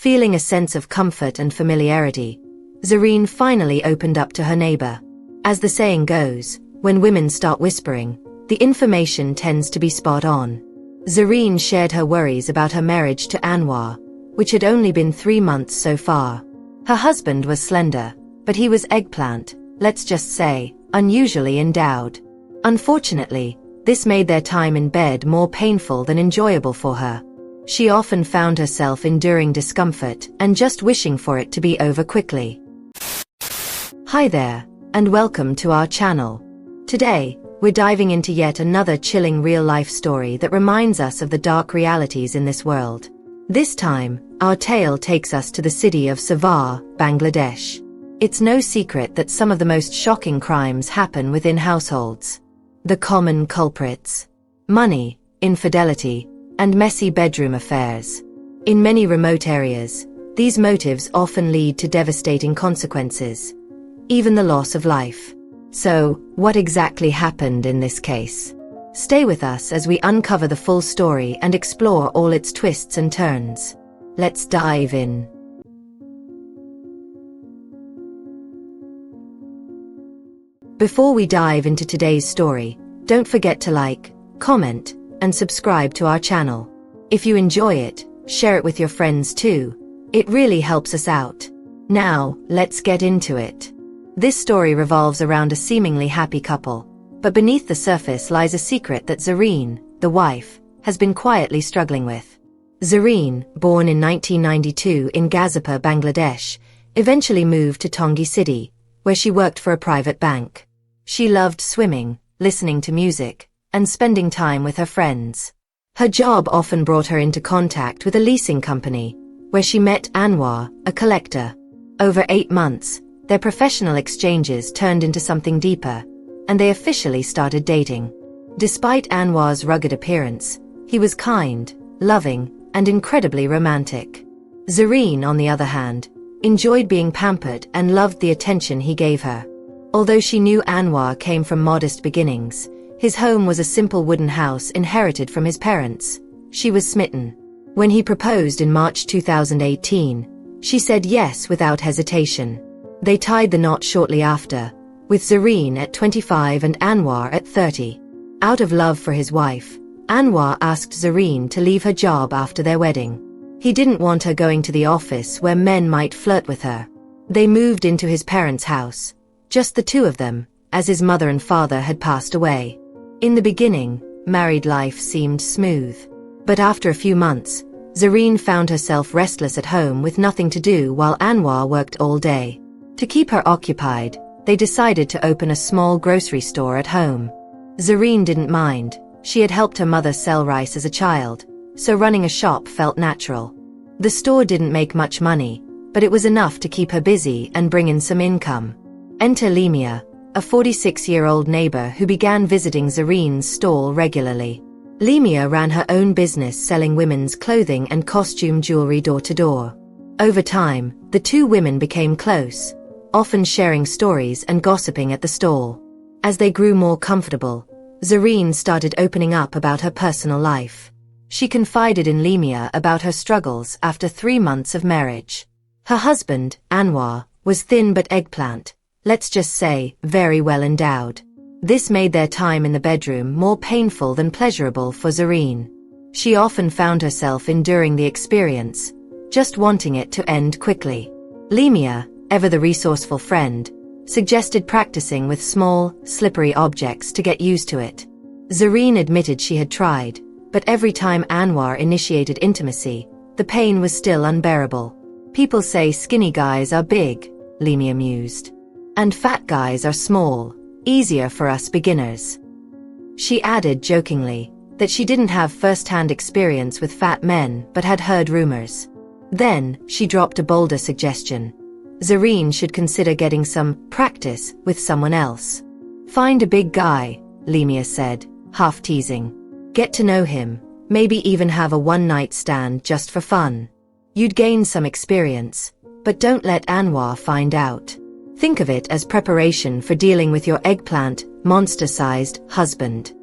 Feeling a sense of comfort and familiarity, Zareen finally opened up to her neighbor. As the saying goes, when women start whispering, the information tends to be spot on. Zareen shared her worries about her marriage to Anwar, which had only been 3 months so far. Her husband was slender, but he was eggplant, let's just say, unusually endowed. Unfortunately, this made their time in bed more painful than enjoyable for her. She often found herself enduring discomfort and just wishing for it to be over quickly. Hi there, and welcome to our channel. Today, we're diving into yet another chilling real-life story that reminds us of the dark realities in this world. This time, our tale takes us to the city of Savar, Bangladesh. It's no secret that some of the most shocking crimes happen within households. The common culprits: money, infidelity, and messy bedroom affairs. In many remote areas, these motives often lead to devastating consequences, even the loss of life. So, what exactly happened in this case? Stay with us as we uncover the full story and explore all its twists and turns. Let's dive in. Before we dive into today's story, don't forget to like, comment, and subscribe to our channel. If you enjoy it, share it with your friends too. It really helps us out. Now, let's get into it. This story revolves around a seemingly happy couple, but beneath the surface lies a secret that Zareen, the wife, has been quietly struggling with. Zareen, born in 1992 in Gazipur, Bangladesh, eventually moved to Tongi City, where she worked for a private bank. She loved swimming, listening to music, and spending time with her friends. Her job often brought her into contact with a leasing company, where she met Anwar, a collector. Over 8 months, their professional exchanges turned into something deeper, and they officially started dating. Despite Anwar's rugged appearance, he was kind, loving, and incredibly romantic. Zareen, on the other hand, enjoyed being pampered and loved the attention he gave her. Although she knew Anwar came from modest beginnings, his home was a simple wooden house inherited from his parents. She was smitten. When he proposed in March 2018, she said yes without hesitation. They tied the knot shortly after, with Zareen at 25 and Anwar at 30. Out of love for his wife, Anwar asked Zareen to leave her job after their wedding. He didn't want her going to the office where men might flirt with her. They moved into his parents' house, just the two of them, as his mother and father had passed away. In the beginning, married life seemed smooth. But after a few months, Zareen found herself restless at home with nothing to do while Anwar worked all day. To keep her occupied, they decided to open a small grocery store at home. Zareen didn't mind. She had helped her mother sell rice as a child, so running a shop felt natural. The store didn't make much money, but it was enough to keep her busy and bring in some income. Enter Lemia, a 46-year-old neighbor who began visiting Zareen's stall regularly. Lemia ran her own business selling women's clothing and costume jewelry door to door. Over time, the two women became close, often sharing stories and gossiping at the stall. As they grew more comfortable, Zareen started opening up about her personal life. She confided in Lemia about her struggles after 3 months of marriage. Her husband, Anwar, was thin but eggplant, let's just say, very well endowed. This made their time in the bedroom more painful than pleasurable for Zareen. She often found herself enduring the experience, just wanting it to end quickly. Lemia, ever the resourceful friend, suggested practicing with small, slippery objects to get used to it. Zareen admitted she had tried, but every time Anwar initiated intimacy, the pain was still unbearable. People say skinny guys are big, Lemia mused. And fat guys are small, easier for us beginners. She added jokingly that she didn't have first-hand experience with fat men but had heard rumors. Then, she dropped a bolder suggestion. Zareen should consider getting some practice with someone else. Find a big guy, Lemia said, half teasing. Get to know him, maybe even have a one-night stand just for fun. You'd gain some experience, but don't let Anwar find out. Think of it as preparation for dealing with your eggplant, monster-sized husband.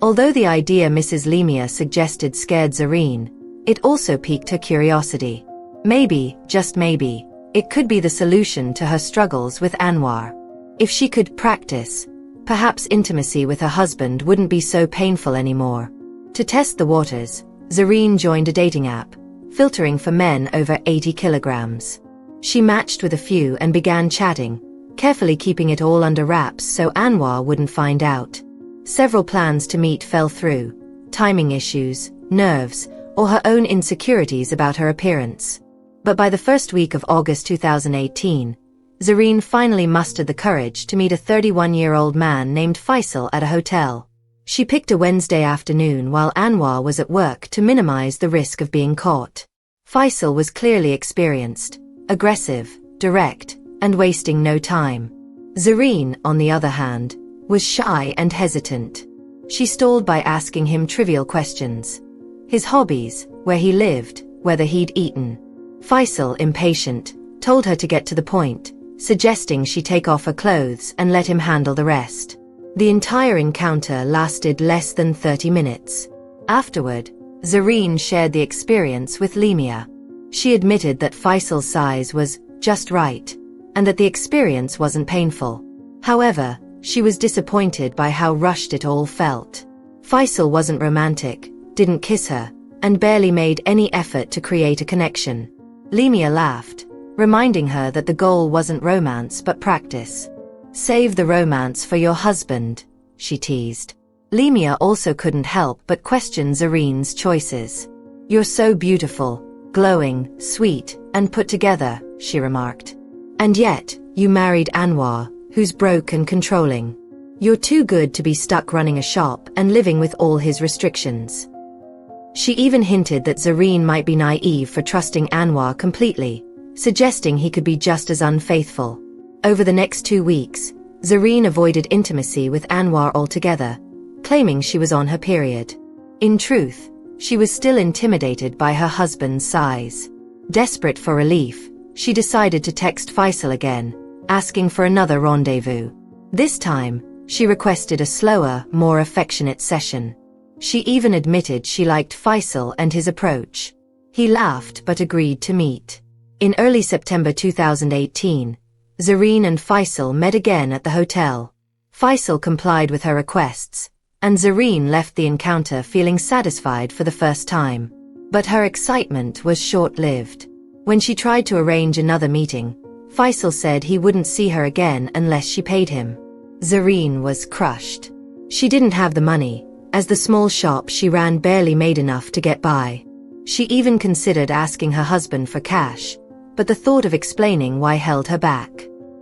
Although the idea Mrs. Lemia suggested scared Zareen, it also piqued her curiosity. Maybe, just maybe, it could be the solution to her struggles with Anwar. If she could practice, perhaps intimacy with her husband wouldn't be so painful anymore. To test the waters, Zareen joined a dating app, filtering for men over 80 kilograms. She matched with a few and began chatting, carefully keeping it all under wraps so Anwar wouldn't find out. Several plans to meet fell through, timing issues, nerves, or her own insecurities about her appearance. But by the first week of August 2018, Zareen finally mustered the courage to meet a 31-year-old man named Faisal at a hotel. She picked a Wednesday afternoon while Anwar was at work to minimize the risk of being caught. Faisal was clearly experienced, aggressive, direct, and wasting no time. Zareen, on the other hand, was shy and hesitant. She stalled by asking him trivial questions. His hobbies, where he lived, whether he'd eaten. Faisal, impatient, told her to get to the point, suggesting she take off her clothes and let him handle the rest. The entire encounter lasted less than 30 minutes. Afterward, Zareen shared the experience with Lemia. She admitted that Faisal's size was just right, and that the experience wasn't painful. However, she was disappointed by how rushed it all felt. Faisal wasn't romantic, didn't kiss her, and barely made any effort to create a connection. Lemia laughed, reminding her that the goal wasn't romance but practice. Save the romance for your husband, she teased. Lemia also couldn't help but question Zareen's choices. You're so beautiful, glowing, sweet, and put together, she remarked. And yet, you married Anwar, who's broke and controlling. You're too good to be stuck running a shop and living with all his restrictions. She even hinted that Zareen might be naive for trusting Anwar completely, suggesting he could be just as unfaithful. Over the next 2 weeks, Zareen avoided intimacy with Anwar altogether, claiming she was on her period. In truth, she was still intimidated by her husband's size. Desperate for relief, she decided to text Faisal again, asking for another rendezvous. This time, she requested a slower, more affectionate session. She even admitted she liked Faisal and his approach. He laughed but agreed to meet. In early September 2018, Zareen and Faisal met again at the hotel. Faisal complied with her requests, and Zareen left the encounter feeling satisfied for the first time. But her excitement was short-lived. When she tried to arrange another meeting, Faisal said he wouldn't see her again unless she paid him. Zareen was crushed. She didn't have the money, as the small shop she ran barely made enough to get by. She even considered asking her husband for cash, but the thought of explaining why held her back.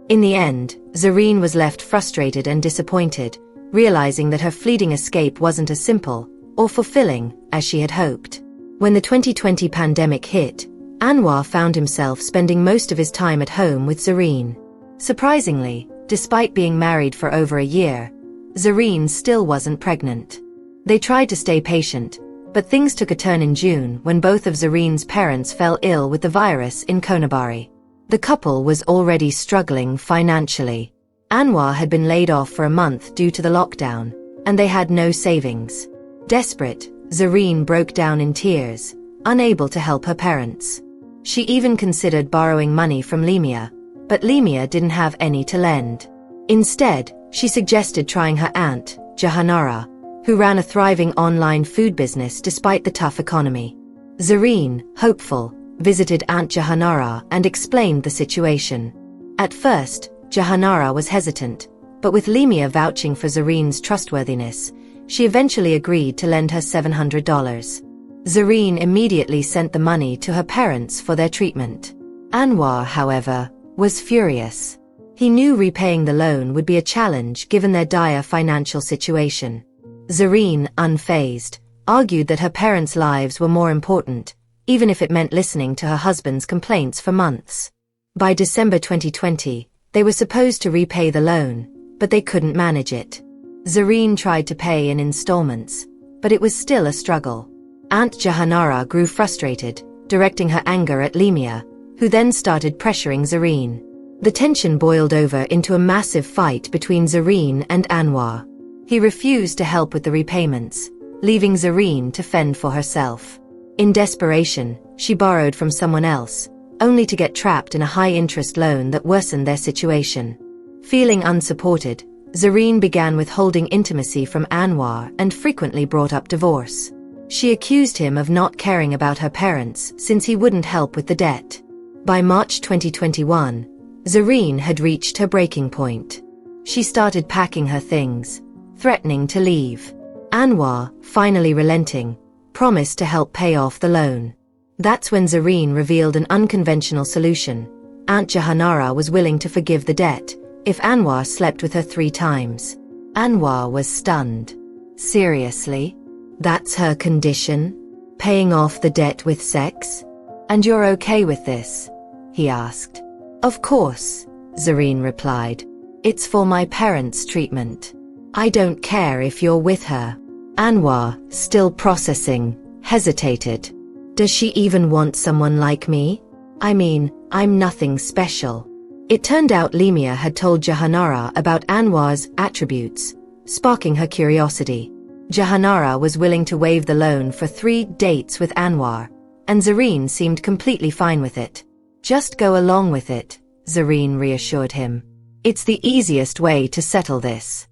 In the end, Zareen was left frustrated and disappointed, realizing that her fleeting escape wasn't as simple or fulfilling as she had hoped. When the 2020 pandemic hit, Anwar found himself spending most of his time at home with Zareen. Surprisingly, despite being married for over a year, Zareen still wasn't pregnant. They tried to stay patient, but things took a turn in June when both of Zareen's parents fell ill with the virus in Konabari. The couple was already struggling financially. Anwar had been laid off for a month due to the lockdown, and they had no savings. Desperate, Zareen broke down in tears, unable to help her parents. She even considered borrowing money from Lemia, but Lemia didn't have any to lend. Instead, she suggested trying her aunt, Jahanara, who ran a thriving online food business despite the tough economy. Zareen, hopeful, visited Aunt Jahanara and explained the situation. At first, Jahanara was hesitant, but with Lemia vouching for Zareen's trustworthiness, she eventually agreed to lend her $700. Zareen immediately sent the money to her parents for their treatment. Anwar, however, was furious. He knew repaying the loan would be a challenge given their dire financial situation. Zareen, unfazed, argued that her parents' lives were more important, even if it meant listening to her husband's complaints for months. By December 2020, they were supposed to repay the loan, but they couldn't manage it. Zareen tried to pay in installments, but it was still a struggle. Aunt Jahanara grew frustrated, directing her anger at Lemia, who then started pressuring Zareen. The tension boiled over into a massive fight between Zareen and Anwar. He refused to help with the repayments, leaving Zareen to fend for herself. In desperation, she borrowed from someone else, only to get trapped in a high-interest loan that worsened their situation. Feeling unsupported, Zareen began withholding intimacy from Anwar and frequently brought up divorce. She accused him of not caring about her parents since he wouldn't help with the debt. By March 2021, Zareen had reached her breaking point. She started packing her things, threatening to leave. Anwar, finally relenting, promised to help pay off the loan. That's when Zareen revealed an unconventional solution. Aunt Jahanara was willing to forgive the debt if Anwar slept with her 3 times. Anwar was stunned. Seriously? That's her condition? Paying off the debt with sex? And you're okay with this? He asked. Of course, Zareen replied. It's for my parents' treatment. I don't care if you're with her. Anwar, still processing, hesitated. Does she even want someone like me? I mean, I'm nothing special. It turned out Lemia had told Jahanara about Anwar's attributes, sparking her curiosity. Jahanara was willing to waive the loan for 3 dates with Anwar, and Zareen seemed completely fine with it. Just go along with it, Zareen reassured him. It's the easiest way to settle this.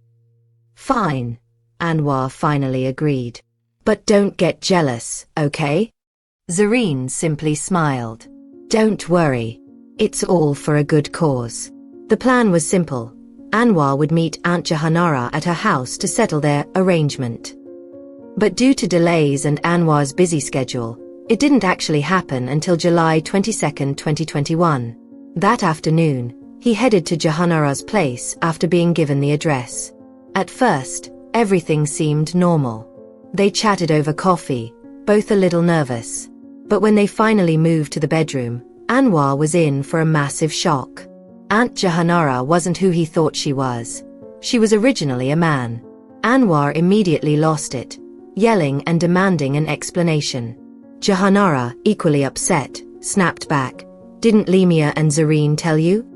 Fine, Anwar finally agreed. But don't get jealous, okay? Zareen simply smiled. Don't worry. It's all for a good cause. The plan was simple. Anwar would meet Aunt Jahanara at her house to settle their arrangement. But due to delays and Anwar's busy schedule, it didn't actually happen until July 22, 2021. That afternoon, he headed to Jahanara's place after being given the address. At first, everything seemed normal. They chatted over coffee, both a little nervous. But when they finally moved to the bedroom, Anwar was in for a massive shock. Aunt Jahanara wasn't who he thought she was. She was originally a man. Anwar immediately lost it, yelling and demanding an explanation. Jahanara, equally upset, snapped back. Didn't Lemia and Zareen tell you?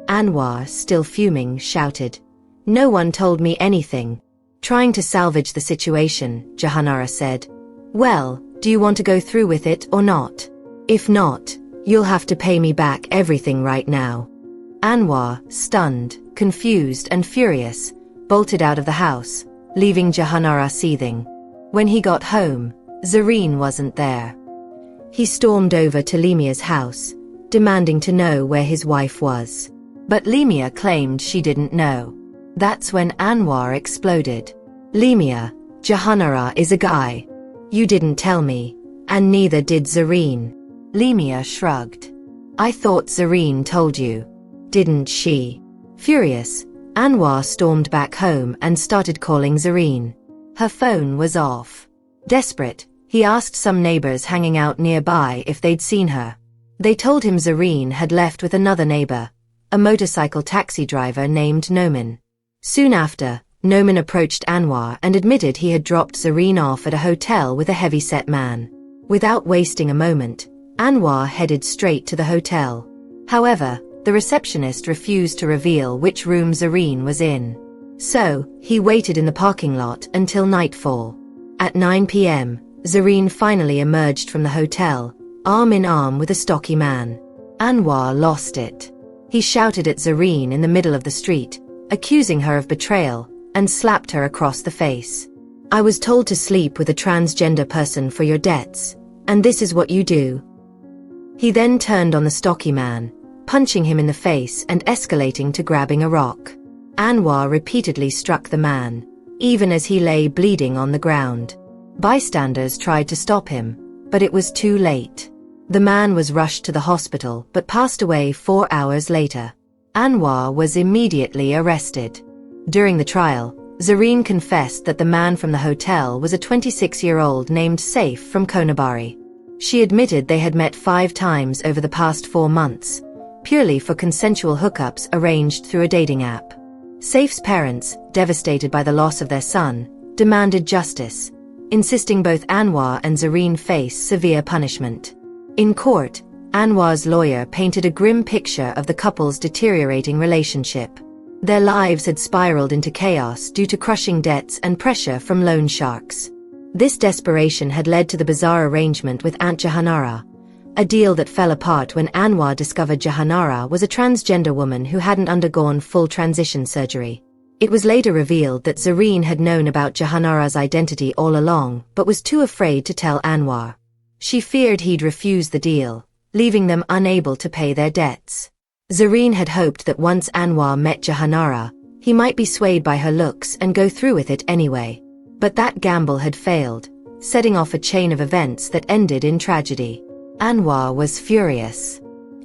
Anwar, still fuming, shouted. No one told me anything. Trying to salvage the situation, Jahanara said. Well, do you want to go through with it or not? If not, you'll have to pay me back everything right now. Anwar, stunned, confused and furious, bolted out of the house, leaving Jahanara seething. When he got home, Zareen wasn't there. He stormed over to Lemia's house, demanding to know where his wife was. But Lemia claimed she didn't know. That's when Anwar exploded. Lemia, Jahanara is a guy. You didn't tell me, and neither did Zareen. Lemia shrugged. I thought Zareen told you. Didn't she? Furious, Anwar stormed back home and started calling Zareen. Her phone was off. Desperate, he asked some neighbors hanging out nearby if they'd seen her. They told him Zareen had left with another neighbor, a motorcycle taxi driver named Noman. Soon after, Noman approached Anwar and admitted he had dropped Zareen off at a hotel with a heavy-set man. Without wasting a moment, Anwar headed straight to the hotel. However, the receptionist refused to reveal which room Zareen was in. So, he waited in the parking lot until nightfall. At 9 p.m., Zareen finally emerged from the hotel, arm in arm with a stocky man. Anwar lost it. He shouted at Zareen in the middle of the street, accusing her of betrayal, and slapped her across the face. I was told to sleep with a transgender person for your debts, and this is what you do. He then turned on the stocky man, punching him in the face and escalating to grabbing a rock. Anwar repeatedly struck the man, even as he lay bleeding on the ground. Bystanders tried to stop him, but it was too late. The man was rushed to the hospital but passed away 4 hours later. Anwar was immediately arrested. During the trial, Zareen confessed that the man from the hotel was a 26-year-old named Saif from Konabari. She admitted they had met 5 times over the past 4 months, purely for consensual hookups arranged through a dating app. Saif's parents, devastated by the loss of their son, demanded justice, insisting both Anwar and Zareen face severe punishment. In court, Anwar's lawyer painted a grim picture of the couple's deteriorating relationship. Their lives had spiraled into chaos due to crushing debts and pressure from loan sharks. This desperation had led to the bizarre arrangement with Aunt Jahanara, a deal that fell apart when Anwar discovered Jahanara was a transgender woman who hadn't undergone full transition surgery. It was later revealed that Zareen had known about Jahanara's identity all along but was too afraid to tell Anwar. She feared he'd refuse the deal, leaving them unable to pay their debts. Zareen had hoped that once Anwar met Jahanara, he might be swayed by her looks and go through with it anyway. But that gamble had failed, setting off a chain of events that ended in tragedy. Anwar was furious.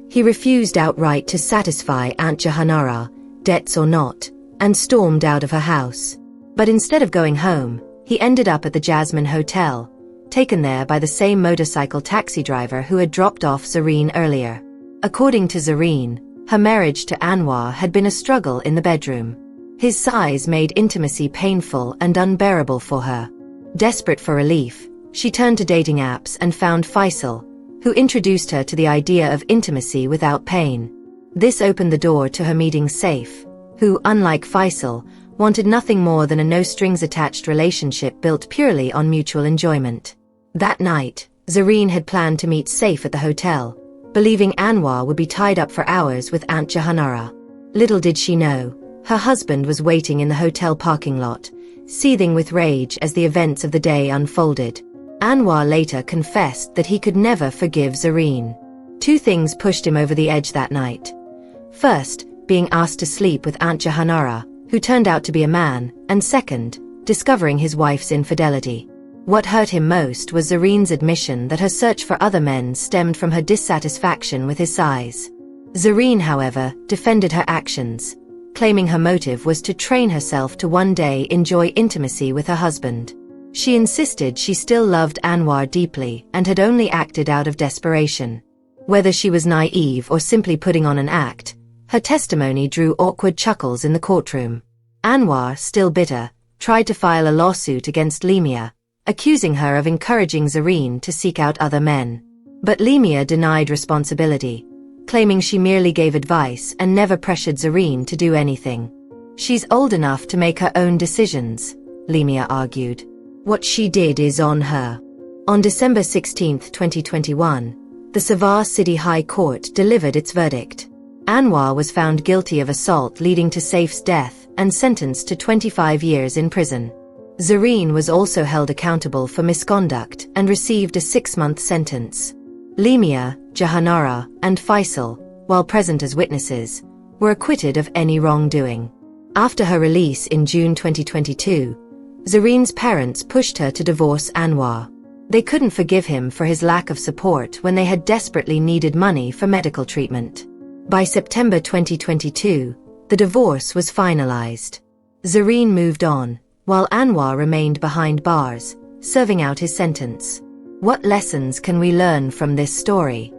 He refused outright to satisfy Aunt Jahanara, debts or not, and stormed out of her house. But instead of going home, he ended up at the Jasmine Hotel, taken there by the same motorcycle taxi driver who had dropped off Zareen earlier. According to Zareen, her marriage to Anwar had been a struggle in the bedroom. His size made intimacy painful and unbearable for her. Desperate for relief, she turned to dating apps and found Faisal, who introduced her to the idea of intimacy without pain. This opened the door to her meeting Saif, who, unlike Faisal, wanted nothing more than a no-strings-attached relationship built purely on mutual enjoyment. That night, Zareen had planned to meet Saif at the hotel, believing Anwar would be tied up for hours with Aunt Jahanara. Little did she know, her husband was waiting in the hotel parking lot, seething with rage as the events of the day unfolded. Anwar later confessed that he could never forgive Zareen. Two things pushed him over the edge that night. First, being asked to sleep with Aunt Jahanara, who turned out to be a man, and second, discovering his wife's infidelity. What hurt him most was Zareen's admission that her search for other men stemmed from her dissatisfaction with his size. Zareen, however, defended her actions, claiming her motive was to train herself to one day enjoy intimacy with her husband. She insisted she still loved Anwar deeply and had only acted out of desperation. Whether she was naive or simply putting on an act, her testimony drew awkward chuckles in the courtroom. Anwar, still bitter, tried to file a lawsuit against Lemia, accusing her of encouraging Zareen to seek out other men. But Lemia denied responsibility, claiming she merely gave advice and never pressured Zareen to do anything. She's old enough to make her own decisions, Lemia argued. What she did is on her. On December 16, 2021, the Savar City High Court delivered its verdict. Anwar was found guilty of assault leading to Saif's death and sentenced to 25 years in prison. Zareen was also held accountable for misconduct and received a 6-month sentence. Lemia, Jahanara, and Faisal, while present as witnesses, were acquitted of any wrongdoing. After her release in June 2022, Zareen's parents pushed her to divorce Anwar. They couldn't forgive him for his lack of support when they had desperately needed money for medical treatment. By September 2022, the divorce was finalized. Zareen moved on, while Anwar remained behind bars, serving out his sentence. What lessons can we learn from this story?